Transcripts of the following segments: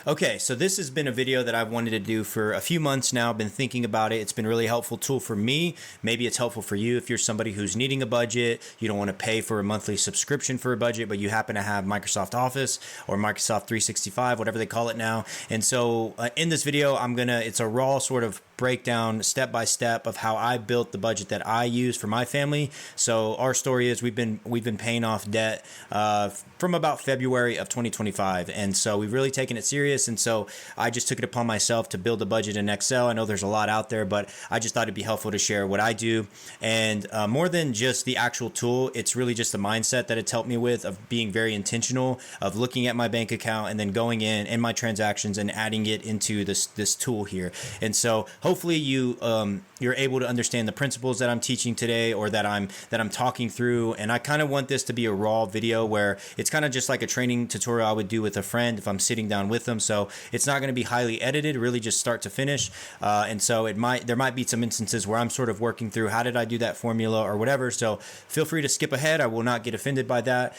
Okay, so this has been a video that I've wanted to do for a few months now. I've been thinking about it. It's been a really helpful tool for me. Maybe it's helpful for you if you're somebody who's needing a budget. You don't want to pay for a monthly subscription for a budget, but you happen to have Microsoft Office or Microsoft 365, whatever they call it now. And so in this video, it's a raw sort of breakdown step by step of how I built the budget that I use for my family. So our story is we've been paying off debt from about February of 2025, and so we've really taken it serious. And so I just took it upon myself to build a budget in Excel. I know there's a lot out there, but I just thought it'd be helpful to share what I do. And more than just the actual tool, it's really just the mindset that it's helped me with, of being very intentional, of looking at my bank account and then going in my transactions and adding it into this tool here. And so hopefully you're able to understand the principles that I'm teaching today, or that I'm talking through. And I kind of want this to be a raw video where it's kind of just like a training tutorial I would do with a friend if I'm sitting down with them. So it's not going to be highly edited, really just start to finish. And so there might be some instances where I'm sort of working through how did I do that formula or whatever. So feel free to skip ahead. I will not get offended by that.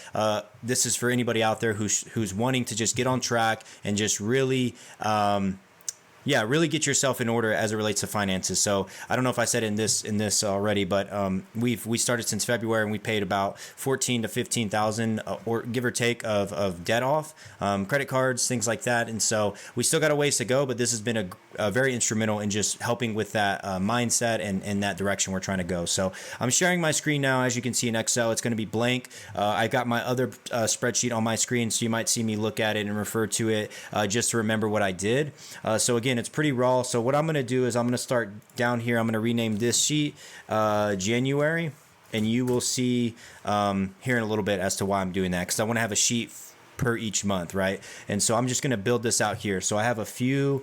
This is for anybody out there who's wanting to just get on track and just really really get yourself in order as it relates to finances. So I don't know if I said in this already, but we started since February, and we paid about 14 to 15,000 or give or take of debt off, credit cards, things like that. And so we still got a ways to go, but this has been a very instrumental in just helping with that mindset and that direction we're trying to go. So I'm sharing my screen now. As you can see in Excel, it's going to be blank. I've got my other spreadsheet on my screen, so you might see me look at it and refer to it just to remember what I did. So again, it's pretty raw. So what I'm going to do is I'm going to start down here. I'm going to rename this sheet January, and you will see here in a little bit as to why I'm doing that, because I want to have a sheet per each month, right? And so I'm just going to build this out here. So I have a few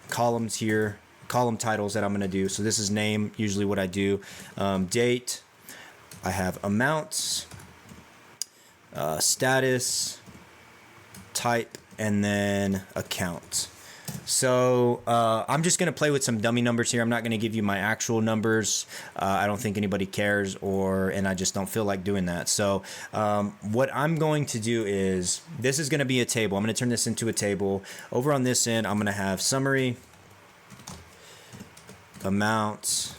columns here, column titles that I'm going to do. So this is name, usually what I do. Date, I have amounts, status, type, and then account. So I'm just going to play with some dummy numbers here. I'm not going to give you my actual numbers. I don't think anybody cares, and I just don't feel like doing that. So what I'm going to do is, this is going to be a table. I'm going to turn this into a table. Over on this end, I'm going to have summary, amounts,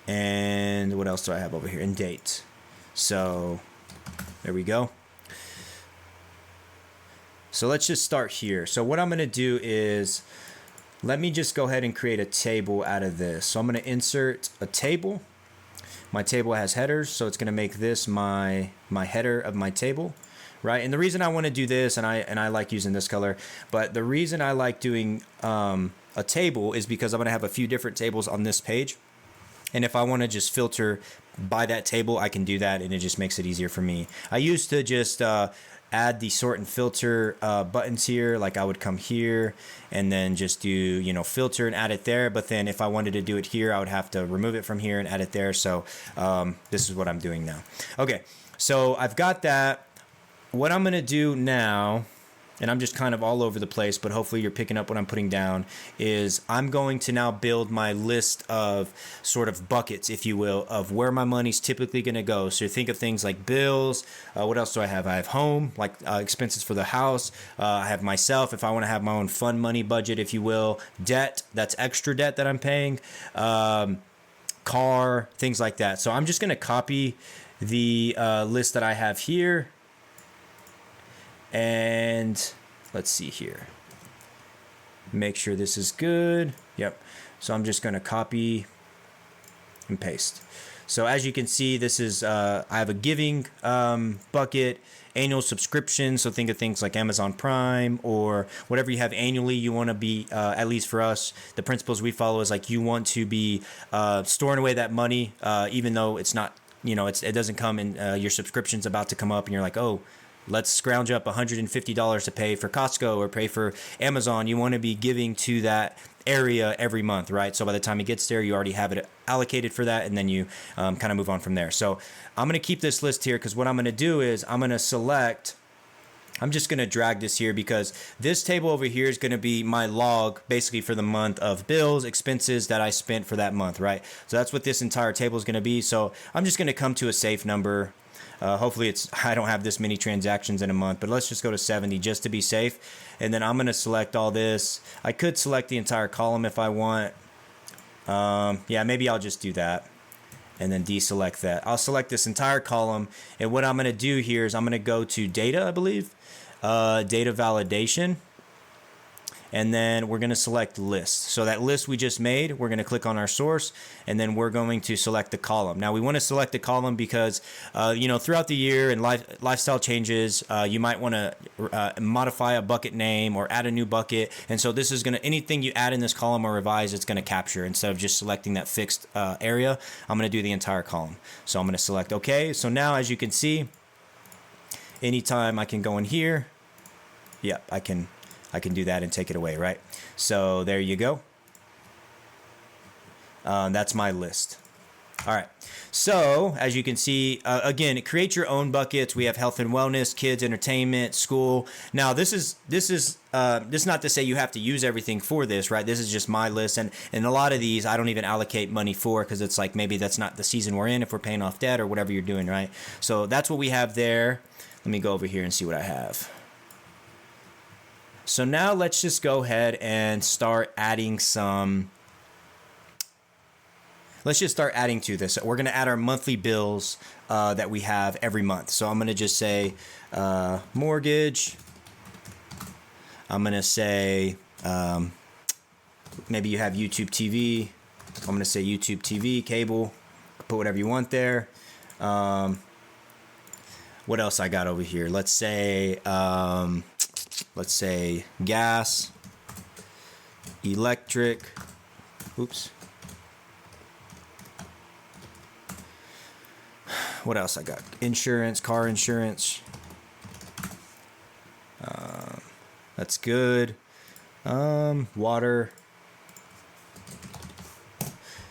and what else do I have over here? And date. So there we go. So let's just start here. So what I'm going to do is, let me just go ahead and create a table out of this. So I'm going to insert a table. My table has headers, so it's going to make this my header of my table, right? And the reason I want to do this, and I like using this color, but the reason I like doing a table is because I'm going to have a few different tables on this page. And if I want to just filter by that table, I can do that, and it just makes it easier for me. I used to just add the sort and filter buttons here. Like I would come here and then just do, filter and add it there. But then if I wanted to do it here, I would have to remove it from here and add it there. So this is what I'm doing now. Okay, so I've got that. What I'm going to do now, and I'm just kind of all over the place, but hopefully you're picking up what I'm putting down, is I'm going to now build my list of sort of buckets, if you will, of where my money's typically going to go. So think of things like bills. What else do I have? I have home, like expenses for the house. I have myself, if I want to have my own fun money budget, if you will. Debt, that's extra debt that I'm paying. Car, things like that. So I'm just going to copy the list that I have here. And let's see here. Make sure this is good. Yep. So I'm just going to copy and paste. So as you can see, this is I have a giving bucket, annual subscription. So think of things like Amazon Prime or whatever you have annually. You want to be, at least for us, the principles we follow is like you want to be storing away that money, even though it's not, it doesn't come in, your subscription's about to come up and you're like, oh, let's scrounge up $150 to pay for Costco or pay for Amazon. You want to be giving to that area every month, right? So by the time it gets there, you already have it allocated for that, and then you kind of move on from there. So I'm going to keep this list here, because what I'm going to do is I'm going to select, I'm just going to drag this here, because this table over here is going to be my log basically for the month of bills, expenses that I spent for that month, right? So that's what this entire table is going to be. So I'm just going to come to a safe number. Hopefully I don't have this many transactions in a month, but let's just go to 70 just to be safe. And then I'm going to select all this. I could select the entire column if I want. Yeah, maybe I'll just do that and then deselect that. I'll select this entire column. And what I'm going to do here is I'm going to go to data, I believe, data validation. And then we're going to select list. So that list we just made, we're going to click on our source, and then we're going to select the column. Now we want to select the column because, throughout the year and lifestyle changes, you might want to modify a bucket name or add a new bucket. And so this is going to, anything you add in this column or revise, it's going to capture instead of just selecting that fixed area. I'm going to do the entire column. So I'm going to select OK. So now, as you can see, anytime I can go in here, yep, I can do that and take it away, right? So there you go. That's my list. All right. So as you can see, again, create your own buckets. We have health and wellness, kids, entertainment, school. Now this is not to say you have to use everything for this, right? This is just my list, and a lot of these I don't even allocate money for because it's like maybe that's not the season we're in if we're paying off debt or whatever you're doing, right? So that's what we have there. Let me go over here and see what I have. So now let's just go ahead and start adding some. Let's just start adding to this. We're going to add our monthly bills that we have every month. So I'm going to just say mortgage. I'm going to say maybe you have YouTube TV. I'm going to say YouTube TV, cable. Put whatever you want there. What else I got over here? Let's say gas, electric, oops. What else I got? Insurance, car insurance. That's good. Water.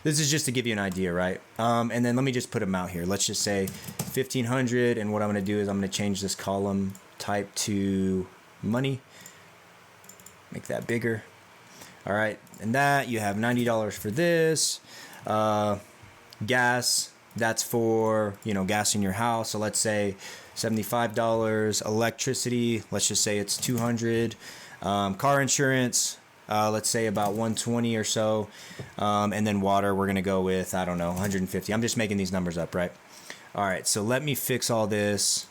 This is just to give you an idea, right? And then let me just put them out here. Let's just say 1,500. And what I'm going to do is I'm going to change this column type to money. Make that bigger. All right. And that you have $90 for this. Gas. That's for, gas in your house. So let's say $75. Electricity. Let's just say it's $200. Car insurance. Let's say about $120 or so. And then water, we're going to go with, I don't know, $150. I'm just making these numbers up, right? All right. So let me fix all this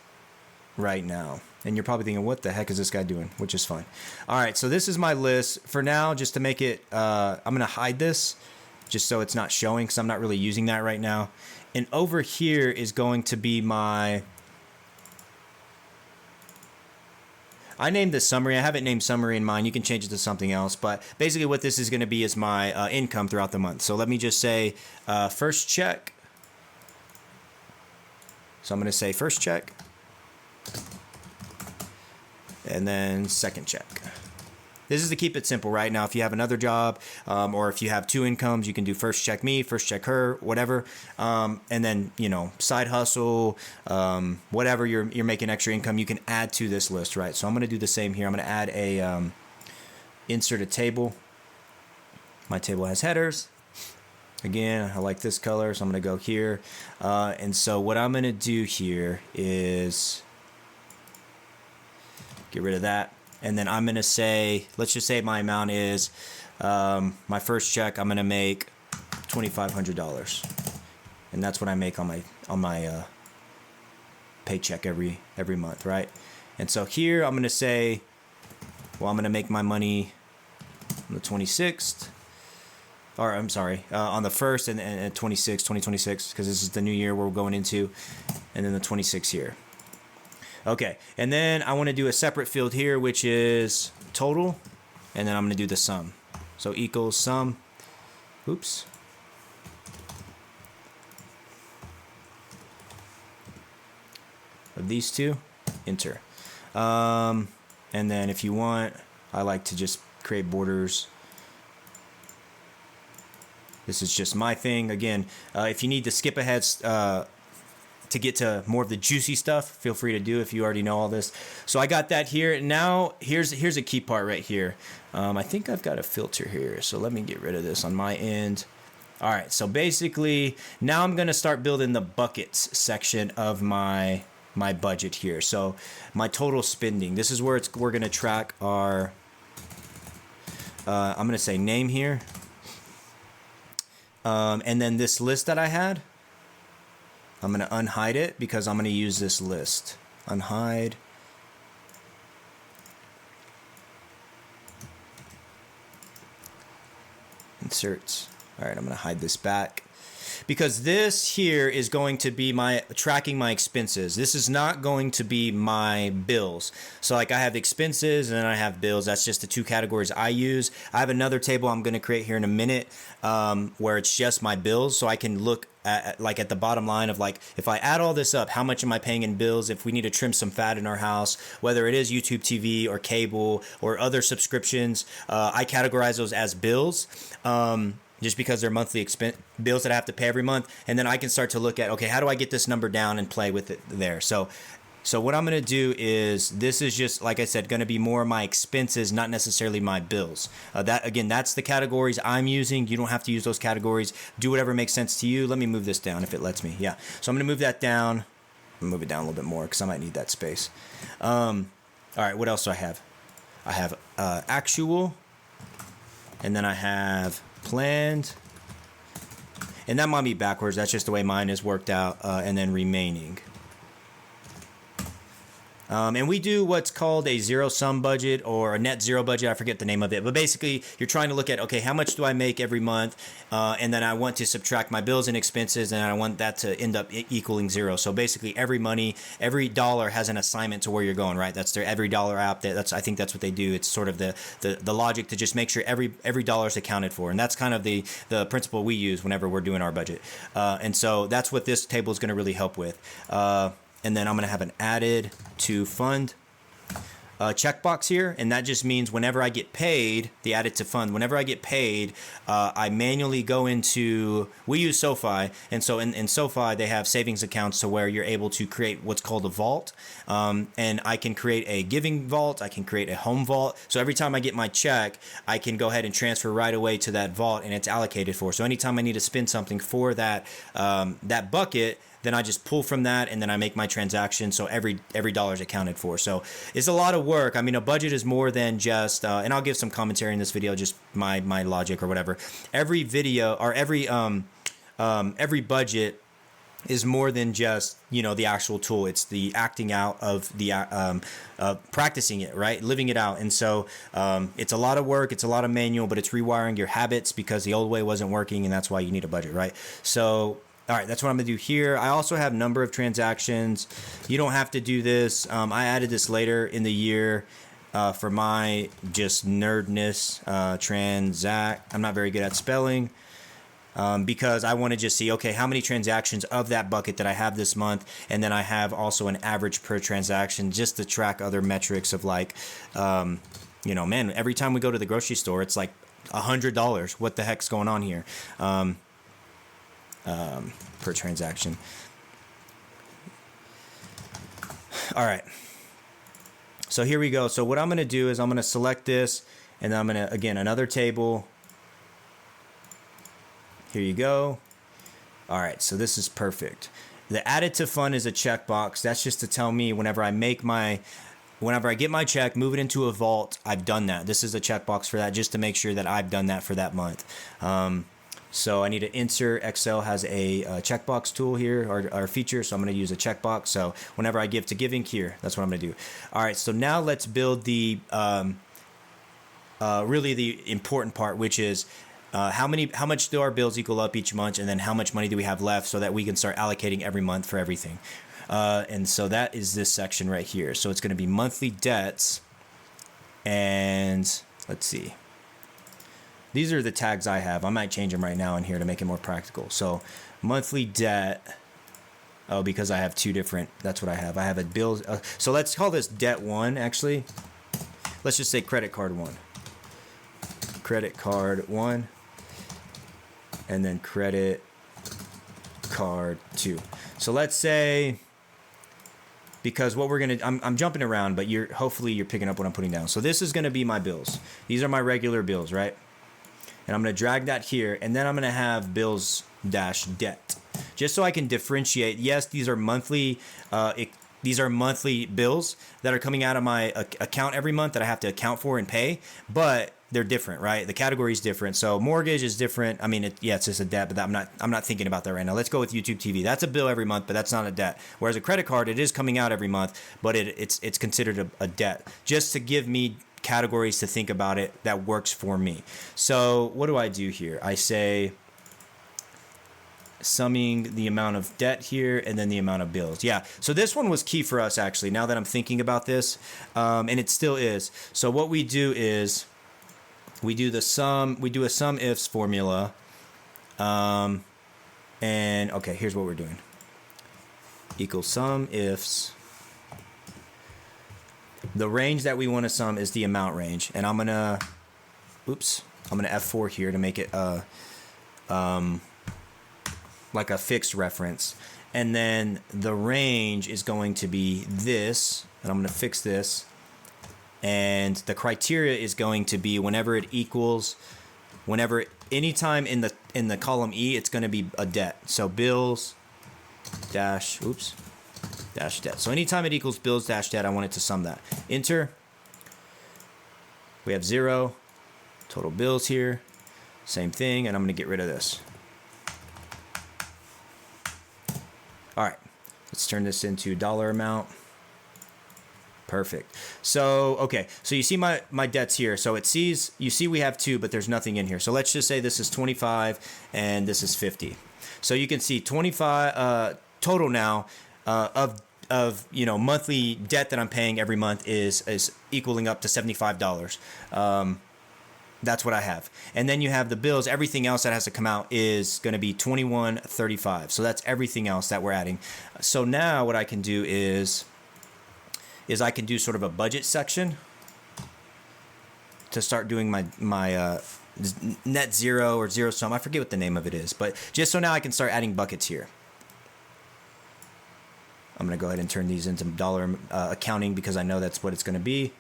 right now. And you're probably thinking, what the heck is this guy doing? Which is fine. All right. So this is my list for now, just to make it, I'm going to hide this just so it's not showing because I'm not really using that right now. And over here is going to be my, I named this summary. I haven't named summary in mine. You can change it to something else. But basically what this is going to be is my income throughout the month. So let me just say first check. So I'm going to say first check. And then second check. This is to keep it simple, right? Now, if you have another job or if you have two incomes, you can do first check me, first check her, whatever. And then, side hustle, whatever you're making extra income, you can add to this list, right? So I'm going to do the same here. I'm going to add a insert a table. My table has headers. Again, I like this color, so I'm going to go here. And so what I'm going to do here is get rid of that. And then I'm going to say, let's just say my amount is, my first check, I'm going to make $2,500. And that's what I make on my paycheck every month, right? And so here I'm going to say, well, I'm going to make my money on the 26th. Or I'm sorry, on the 1st and 2026, because this is the new year we're going into. And then the 26th here. Okay, and then I want to do a separate field here, which is total, and then I'm going to do the sum. So equals sum, oops. Of these two, enter. And then if you want, I like to just create borders. This is just my thing. Again, if you need to skip ahead, to get to more of the juicy stuff, feel free to do if you already know all this. So I got that here. Now here's a key part right here. I think I've got a filter here, so let me get rid of this on my end. All right, so basically now I'm gonna start building the buckets section of my budget here. So my total spending, this is where we're gonna track our, I'm gonna say name here. And then this list that I had, I'm gonna unhide it because I'm gonna use this list. Unhide. Inserts. All right, I'm gonna hide this back because this here is going to be my tracking my expenses. This is not going to be my bills. So like I have expenses and then I have bills. That's just the two categories I use. I have another table I'm going to create here in a minute where it's just my bills. So I can look at like at the bottom line of like, if I add all this up, how much am I paying in bills? If we need to trim some fat in our house, whether it is YouTube TV or cable or other subscriptions, I categorize those as bills. Just because they're monthly expense bills that I have to pay every month. And then I can start to look at, okay, how do I get this number down and play with it there? So what I'm going to do is, this is just, like I said, going to be more my expenses, not necessarily my bills. That's the categories I'm using. You don't have to use those categories. Do whatever makes sense to you. Let me move this down if it lets me. Yeah. So I'm going to move that down. Move it down a little bit more because I might need that space. All right. What else do I have? I have actual. And then I have planned, and that might be backwards. That's just the way mine is worked out. And then remaining. And we do what's called a zero-sum budget or a net zero budget. I forget the name of it. But basically, you're trying to look at, okay, how much do I make every month? And then I want to subtract my bills and expenses, and I want that to end up equaling zero. So basically, every dollar has an assignment to where you're going, right? That's their every dollar app. I think that's what they do. It's sort of the logic to just make sure every dollar is accounted for. And that's kind of the principle we use whenever we're doing our budget. And so that's what this table is going to really help with. And then I'm going to have an added to fund checkbox here. And that just means whenever I get paid, the added to fund, whenever I get paid, I manually go into, we use SoFi. And so in SoFi, they have savings accounts to where you're able to create what's called a vault. And I can create a giving vault. I can create a home vault. So every time I get my check, I can go ahead and transfer right away to that vault, and it's allocated for. So anytime I need to spend something for that bucket, then I just pull from that, and then I make my transaction. So every dollar is accounted for. So it's a lot of work. I mean, a budget is more than just, and I'll give some commentary in this video, just my logic or whatever. Every video or every budget is more than just, the actual tool. It's the acting out of the practicing it, right? Living it out. And so it's a lot of work. It's a lot of manual, but it's rewiring your habits because the old way wasn't working, and that's why you need a budget, right? So all right, that's what I'm going to do here. I also have number of transactions. You don't have to do this. I added this later in the year for my just nerdness. I'm not very good at spelling because I want to just see, okay, how many transactions of that bucket that I have this month? And then I have also an average per transaction just to track other metrics of like, man, every time we go to the grocery store, it's like $100. What the heck's going on here? Per transaction. All right. So here we go. So what I'm going to do is I'm going to select this, and then I'm going to, again, another table. Here you go. All right. So this is perfect. The added to fund is a checkbox. That's just to tell me whenever I get my check, move it into a vault, I've done that. This is a checkbox for that, just to make sure that I've done that for that month. So I need to insert. Excel has a checkbox tool here, or feature, so I'm going to use a checkbox. So whenever I give to giving here, that's what I'm going to do. All right, so now let's build the really the important part, which is how much do our bills equal up each month, and then how much money do we have left, so that we can start allocating every month for everything. And so that is this section right here. So it's going to be monthly debts, and let's see. These are the tags I have. I might change them right now in here to make it more practical. So monthly debt. Oh, because I have two different. That's what I have. I have a bill. So let's call this debt 1, actually. Let's just say credit card 1. Credit card 1. And then credit card 2. So let's say, because what we're going to, I'm jumping around, but hopefully you're picking up what I'm putting down. So this is going to be my bills. These are my regular bills, right? and I'm going to drag that here, and then I'm going to have bills dash debt, just so I can differentiate. Yes, these are monthly. These are monthly bills that are coming out of my account every month that I have to account for and pay, but they're different, right? The category is different. So mortgage is different. I mean, it's just a debt, but I'm not thinking about that right now. Let's go with YouTube TV. That's a bill every month, but that's not a debt. Whereas a credit card, it is coming out every month, but it's considered a debt. Just to give me categories to think about it that works for me. So what do I do here? I say summing the amount of debt here and then the amount of bills. Yeah, so this one was key for us actually, now that I'm thinking about this, and it still is. So what we do is we do a sum ifs formula, and okay, here's what we're doing. Equals sum ifs. The range that we want to sum is the amount range, and I'm gonna F4 here to make it like a fixed reference, and then the range is going to be this, and I'm going to fix this, and the criteria is going to be anytime in the column E, it's going to be a debt. So bills dash debt. So anytime it equals bills dash debt, I want it to sum that. Enter. We have 0 total bills here, same thing, and I'm going to get rid of this. All right, let's turn this into dollar amount. Perfect. So, okay, so you see my debts here. So you see we have 2, but there's nothing in here. So let's just say this is 25 and this is 50. So you can see 25 total now of monthly debt that I'm paying every month is equaling up to $75. That's what I have. And then you have the bills. Everything else that has to come out is going to be $21.35. So that's everything else that we're adding. So now what I can do is I can do sort of a budget section to start doing my net zero or zero sum. I forget what the name of it is, but just so now I can start adding buckets here. I'm going to go ahead and turn these into dollar accounting because I know that's what it's going to be.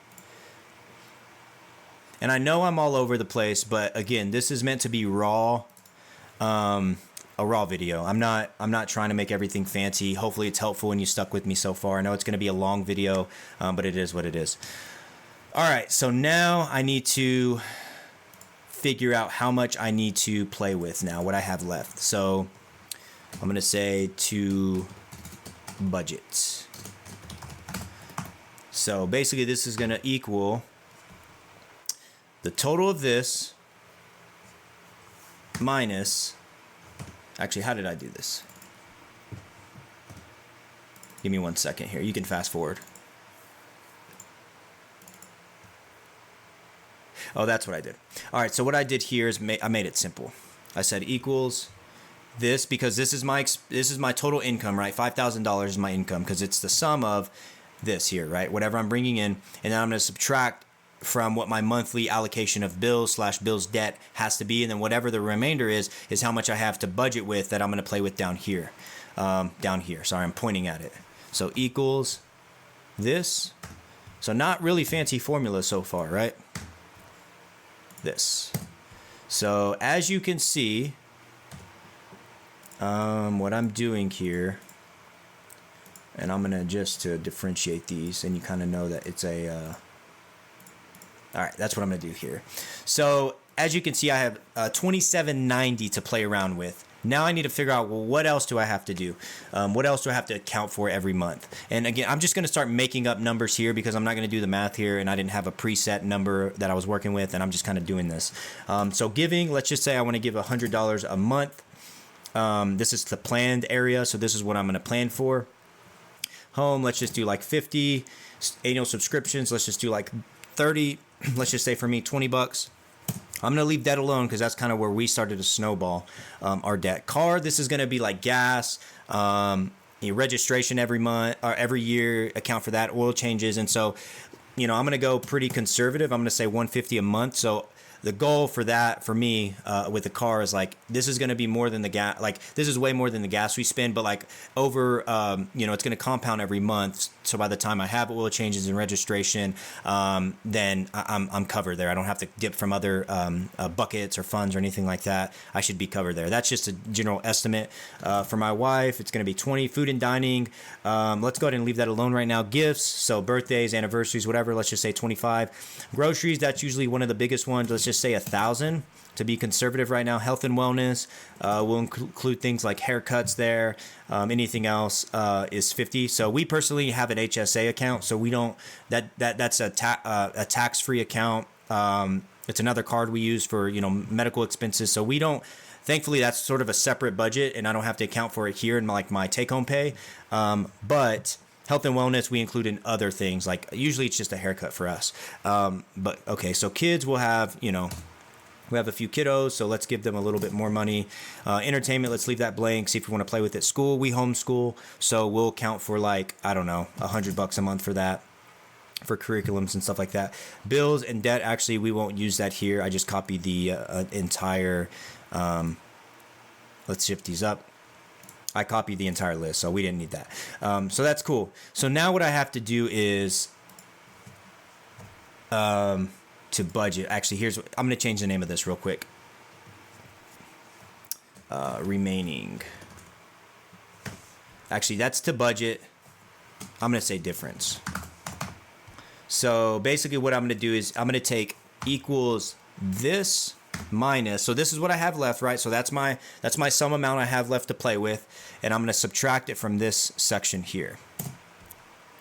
And I know I'm all over the place, but again, this is meant to be raw, a raw video. I'm not trying to make everything fancy. Hopefully it's helpful and you stuck with me so far. I know it's going to be a long video, but it is what it is. All right, so now I need to figure out how much I need to play with now, what I have left. So I'm going to say to budget. So basically this is going to equal the total of this minus, actually, how did I do this? Give me 1 second here. You can fast forward. Oh, that's what I did. All right, so what I did here is I made it simple. I said equals this, because this is my total income, right? $5,000 is my income because it's the sum of this here, right? Whatever I'm bringing in, and then I'm going to subtract from what my monthly allocation of bills debt has to be, and then whatever the remainder is how much I have to budget with that I'm going to play with down here. Sorry, I'm pointing at it. So equals this. So not really fancy formula so far, right? This. So as you can see, what I'm doing here, and I'm going to just to differentiate these, and you kind of know that it's a... all right, that's what I'm going to do here. So as you can see, I have $27.90 to play around with. Now I need to figure out, well, what else do I have to do? What else do I have to account for every month? And again, I'm just going to start making up numbers here because I'm not going to do the math here, and I didn't have a preset number that I was working with, and I'm just kind of doing this. So giving, let's just say I want to give $100 a month. This is the planned area, so this is what I'm going to plan for. Home, let's just do like 50. Annual subscriptions, let's just do like 30. Let's just say for me, $20. I'm going to leave debt alone because that's kind of where we started to snowball our debt. Car, this is going to be like gas, registration every month or every year, account for that, oil changes. And so, I'm going to go pretty conservative. I'm going to say $150 a month. So the goal for that, for me, with the car is like, this is going to be more than the gas. Like, this is way more than the gas we spend, but like over, it's going to compound every month. So by the time I have oil changes and registration, then I'm covered there. I don't have to dip from other buckets or funds or anything like that. I should be covered there. That's just a general estimate. For my wife, it's going to be 20. Food and dining, let's go ahead and leave that alone right now. Gifts, so birthdays, anniversaries, whatever, let's just say 25. Groceries, that's usually one of the biggest ones. Let's just say 1,000 to be conservative right now. Health and wellness will include things like haircuts there. Anything else is 50. So we personally have an HSA account, so we don't. That's a tax-free account. It's another card we use for medical expenses. So we don't. Thankfully, that's sort of a separate budget, and I don't have to account for it here in my take-home pay. But health and wellness we include in other things. Like usually it's just a haircut for us. But okay, so kids will have We have a few kiddos, so let's give them a little bit more money. Entertainment, let's leave that blank. See if we want to play with it. School, we homeschool, so we'll count for $100 a month for that, for curriculums and stuff like that. Bills and debt, actually, we won't use that here. I just copied the entire. Let's shift these up. I copied the entire list, so we didn't need that. So that's cool. So now what I have to do is. To budget. Actually, I'm going to change the name of this real quick. Remaining. Actually, that's to budget. I'm going to say difference. So basically what I'm going to do is I'm going to take equals this minus. So this is what I have left, right? So that's my sum amount I have left to play with. And I'm going to subtract it from this section here.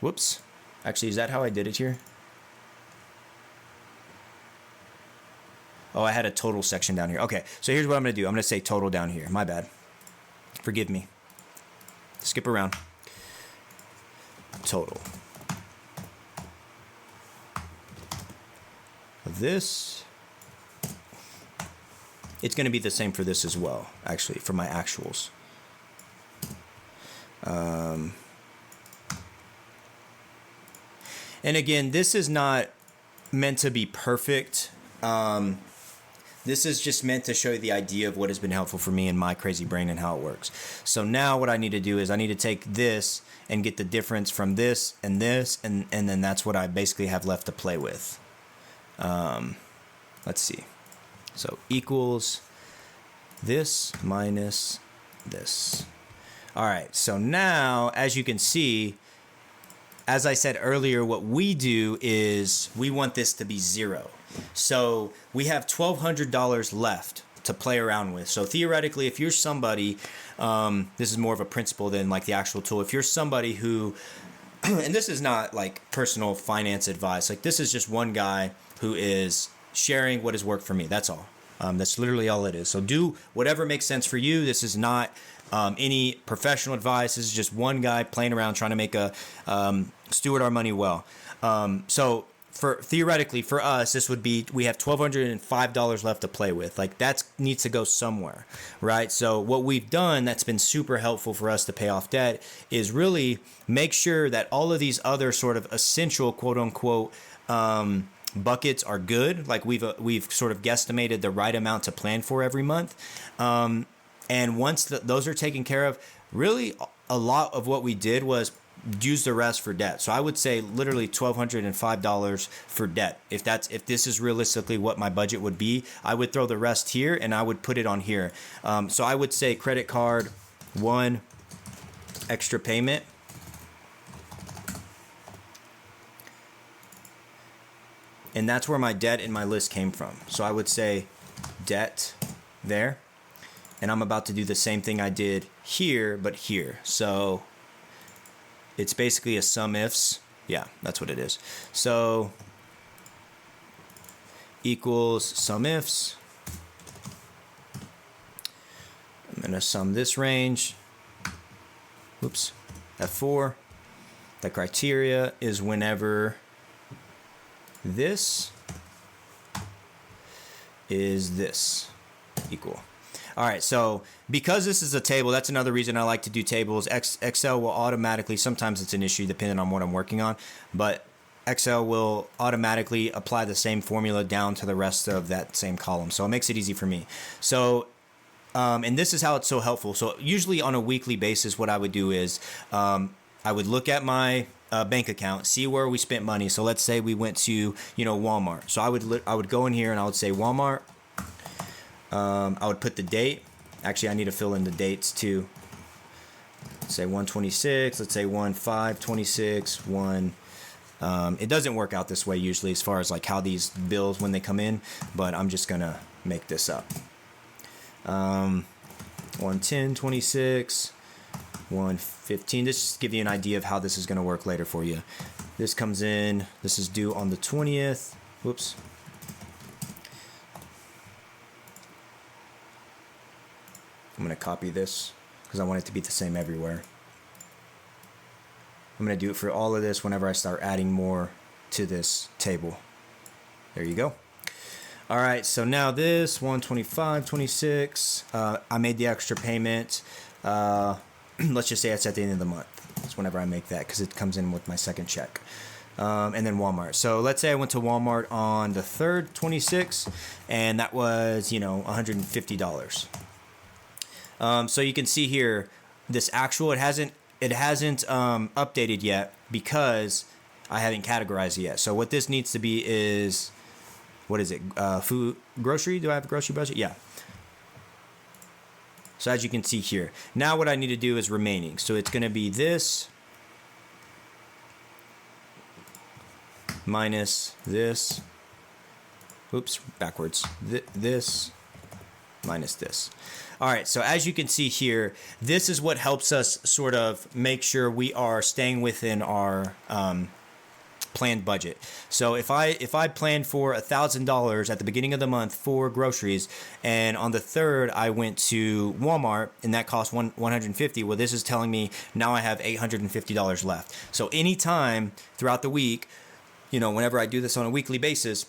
Whoops. Actually, is that how I did it here? Oh, I had a total section down here. Okay, so here's what I'm going to do. I'm going to say total down here. My bad. Forgive me. Skip around. Total. This. It's going to be the same for this as well, actually, for my actuals. And again, this is not meant to be perfect. This is just meant to show you the idea of what has been helpful for me in my crazy brain and how it works. So now what I need to do is I need to take this and get the difference from this, and then that's what I basically have left to play with. Let's see. So equals this minus this. All right, so now, as you can see, as I said earlier, what we do is we want this to be 0. So we have $1,200 left to play around with. So theoretically, if you're somebody, this is more of a principle than like the actual tool. If you're somebody who, and this is not like personal finance advice, like this is just one guy who is sharing what has worked for me. That's all. That's literally all it is. So do whatever makes sense for you. This is not any professional advice. This is just one guy playing around trying to make steward our money well. So theoretically for us, this would be, we have $1,205 left to play with. Like that needs to go somewhere, right? So what we've done that's been super helpful for us to pay off debt is really make sure that all of these other sort of essential quote unquote buckets are good. Like we've sort of guesstimated the right amount to plan for every month. And once those are taken care of, really a lot of what we did was use the rest for debt. So I would say literally $1,205 for debt. If this is realistically what my budget would be, I would throw the rest here and I would put it on here. So I would say credit card, 1 extra payment. And that's where my debt in my list came from. So I would say debt there. And I'm about to do the same thing I did here, but here. So it's basically a sum ifs. Yeah, that's what it is. So equals sum ifs. I'm going to sum this range. Oops. F4. The criteria is whenever this is this equal. All right, so because this is a table, that's another reason I like to do tables. Excel will automatically, sometimes it's an issue depending on what I'm working on, but Excel will automatically apply the same formula down to the rest of that same column. So it makes it easy for me. So, and this is how it's so helpful. So usually on a weekly basis, what I would do is I would look at my bank account, see where we spent money. So let's say we went to, Walmart. So I would go in here and I would say Walmart. I would put the date. Actually, I need to fill in the dates too. Let's say 126. Let's say 1/5/26. It doesn't work out this way usually as far as like how these bills when they come in, but I'm just gonna make this up. 1/10/26. 1/15. This just give you an idea of how this is gonna work later for you. This comes in. This is due on the 20th. Whoops. I'm going to copy this because I want it to be the same everywhere. I'm going to do it for all of this whenever I start adding more to this table. There you go. All right, so now this 1/25/26, I made the extra payment. Let's just say it's at the end of the month. That's whenever I make that because it comes in with my second check. And then Walmart. So let's say I went to Walmart on the 3rd, 26, and that was, $150. So you can see here, this actual, it hasn't updated yet because I haven't categorized it yet. So what this needs to be is, what is it? Food, grocery? Do I have a grocery budget? Yeah. So as you can see here, now what I need to do is remaining. So it's going to be this minus this. Oops, backwards. This minus this. All right, so as you can see here, this is what helps us sort of make sure we are staying within our planned budget. So if I planned for $1,000 at the beginning of the month for groceries, and on the 3rd I went to Walmart and that cost $150, well, this is telling me now I have $850 left. So anytime throughout the week, whenever I do this on a weekly basis,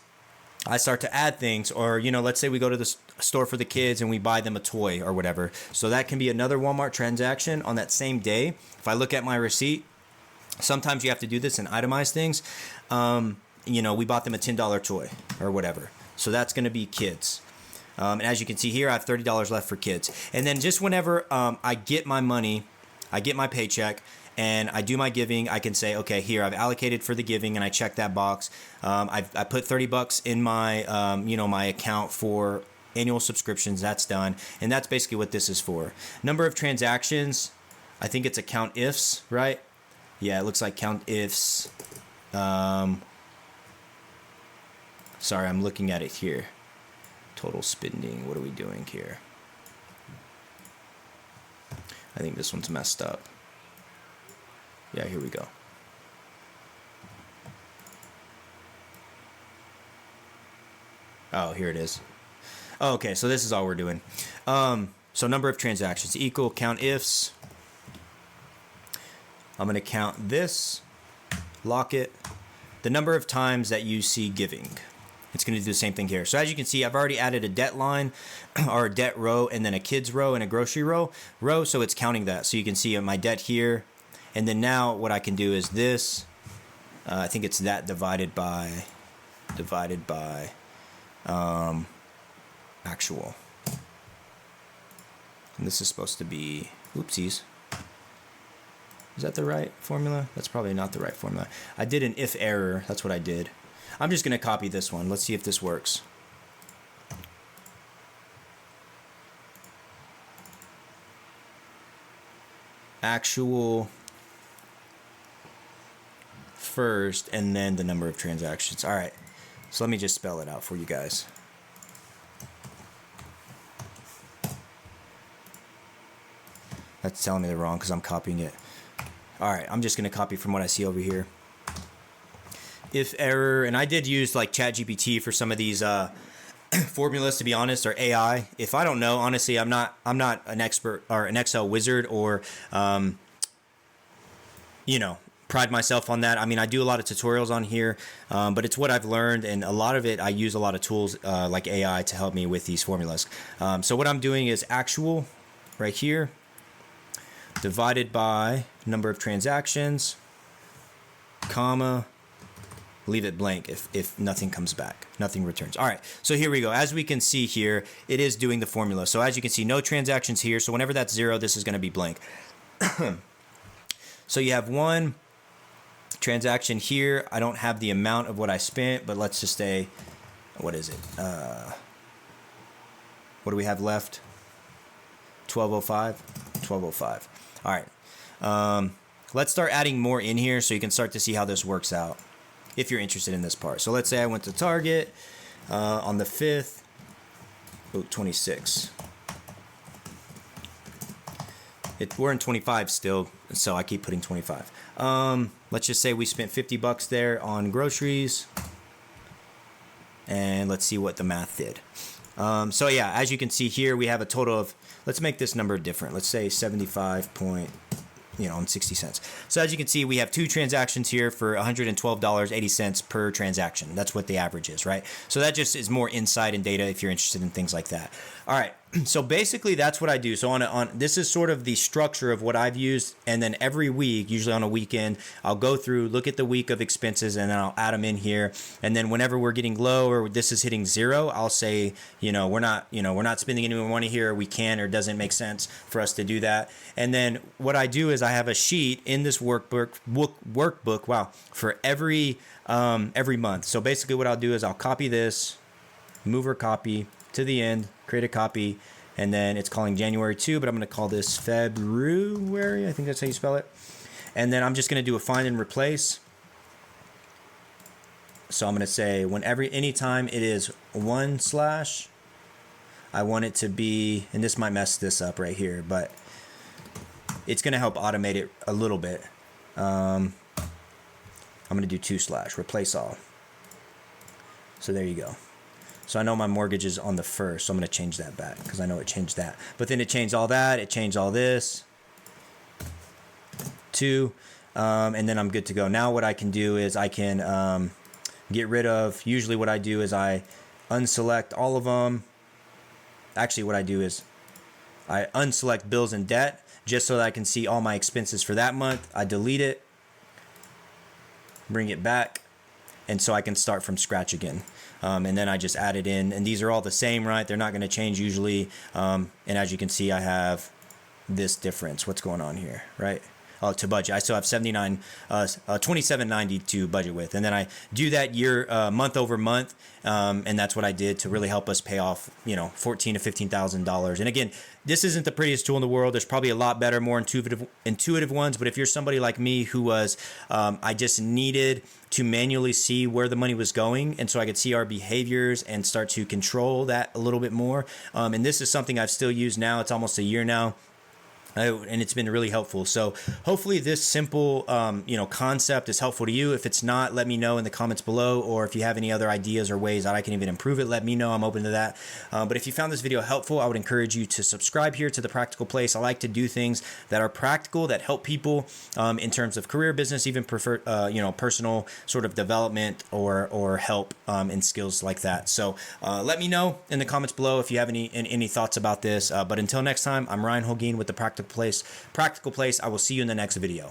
I start to add things, or, let's say we go to the store for the kids and we buy them a toy or whatever. So that can be another Walmart transaction on that same day. If I look at my receipt, sometimes you have to do this and itemize things. We bought them a $10 toy or whatever. So that's going to be kids. And as you can see here, I have $30 left for kids. And then just whenever I get my money, I get my paycheck, and I do my giving, I can say, okay, here I've allocated for the giving, and I check that box. I put $30 in my my account for annual subscriptions. That's done, and that's basically what this is for. Number of transactions, I think it's a count ifs, right? Yeah, it looks like count ifs. Sorry, I'm looking at it here. Total spending. What are we doing here? I think this one's messed up. Yeah, here we go. Oh, here it is. Oh, okay, so this is all we're doing. So number of transactions equal count ifs. I'm going to count this, lock it, the number of times that you see giving. It's going to do the same thing here. So as you can see, I've already added a debt line or a debt row, and then a kids row and a grocery row. So it's counting that. So you can see my debt here. And then now what I can do is this. I think it's that divided by actual. And this is supposed to be, oopsies. Is that the right formula? That's probably not the right formula. I did an if error. That's what I did. I'm just going to copy this one. Let's see if this works. Actual first, and then the number of transactions. All right. So let me just spell it out for you guys. That's telling me they're wrong because I'm copying it. All right, I'm just going to copy from what I see over here. If error, and I did use like ChatGPT for some of these formulas, to be honest, or AI. If I don't know, honestly, I'm not an expert or an Excel wizard, or pride myself on that. I mean, I do a lot of tutorials on here, but it's what I've learned, and a lot of it, I use a lot of tools like AI to help me with these formulas. So what I'm doing is actual right here, divided by number of transactions, comma, leave it blank if nothing comes back, nothing returns. All right, so here we go. As we can see here, it is doing the formula. So as you can see, no transactions here. So whenever that's 0, this is going to be blank. So you have 1, Transaction here, I don't have the amount of what I spent, but let's just say, what is it? What do we have left? 1205. 1205. All right. Let's start adding more in here so you can start to see how this works out if you're interested in this part. So let's say I went to Target on the 5th. Oh, 26. We're in 25 still, so I keep putting 25. Let's just say we spent $50 there on groceries. And let's see what the math did. So yeah, as you can see here, we have a total of, let's make this number different. Let's say 75.60 So as you can see, we have 2 transactions here for $112.80 per transaction. That's what the average is, right? So that just is more insight and data if you're interested in things like that. All right. So basically that's what I do. So on this is sort of the structure of what I've used. And then every week, usually on a weekend, I'll go through, look at the week of expenses, and then I'll add them in here. And then whenever we're getting low or this is hitting 0, I'll say, we're not spending any more money here. Or we can, or it doesn't make sense for us to do that. And then what I do is I have a sheet in this workbook, for every month. So basically what I'll do is I'll copy this, move or copy to the end, create a copy, and then it's calling January 2, but I'm going to call this February. I think that's how you spell it. And then I'm just going to do a find and replace. So I'm going to say anytime it is / I want it to be, and this might mess this up right here, but it's going to help automate it a little bit. I'm going to do 2/ replace all. So there you go. So I know my mortgage is on the 1st, so I'm going to change that back because I know it changed that. But then it changed all that. It changed all this. 2. And then I'm good to go. Now what I can do is I can get rid of, usually what I do is I unselect all of them. Actually, what I do is I unselect bills and debt just so that I can see all my expenses for that month. I delete it, bring it back, and so I can start from scratch again. And then I just add it in, and these are all the same, right? They're not going to change usually. And as you can see, I have this difference. What's going on here, right? To budget, I still have $27.90 to budget with, and then I do that month over month, and that's what I did to really help us pay off, $14,000 to $15,000. And again, this isn't the prettiest tool in the world. There's probably a lot better, more intuitive ones. But if you're somebody like me who was, I just needed to manually see where the money was going, and so I could see our behaviors and start to control that a little bit more. And this is something I've still used now. It's almost a year now. And it's been really helpful. So hopefully this simple, concept is helpful to you. If it's not, let me know in the comments below. Or if you have any other ideas or ways that I can even improve it, let me know. I'm open to that. But if you found this video helpful, I would encourage you to subscribe here to The Practical Place. I like to do things that are practical, that help people in terms of career, business, even personal sort of development or help in skills like that. So let me know in the comments below if you have any thoughts about this. But until next time, I'm Ryan Holguin with The Practical Place. I will see you in the next video.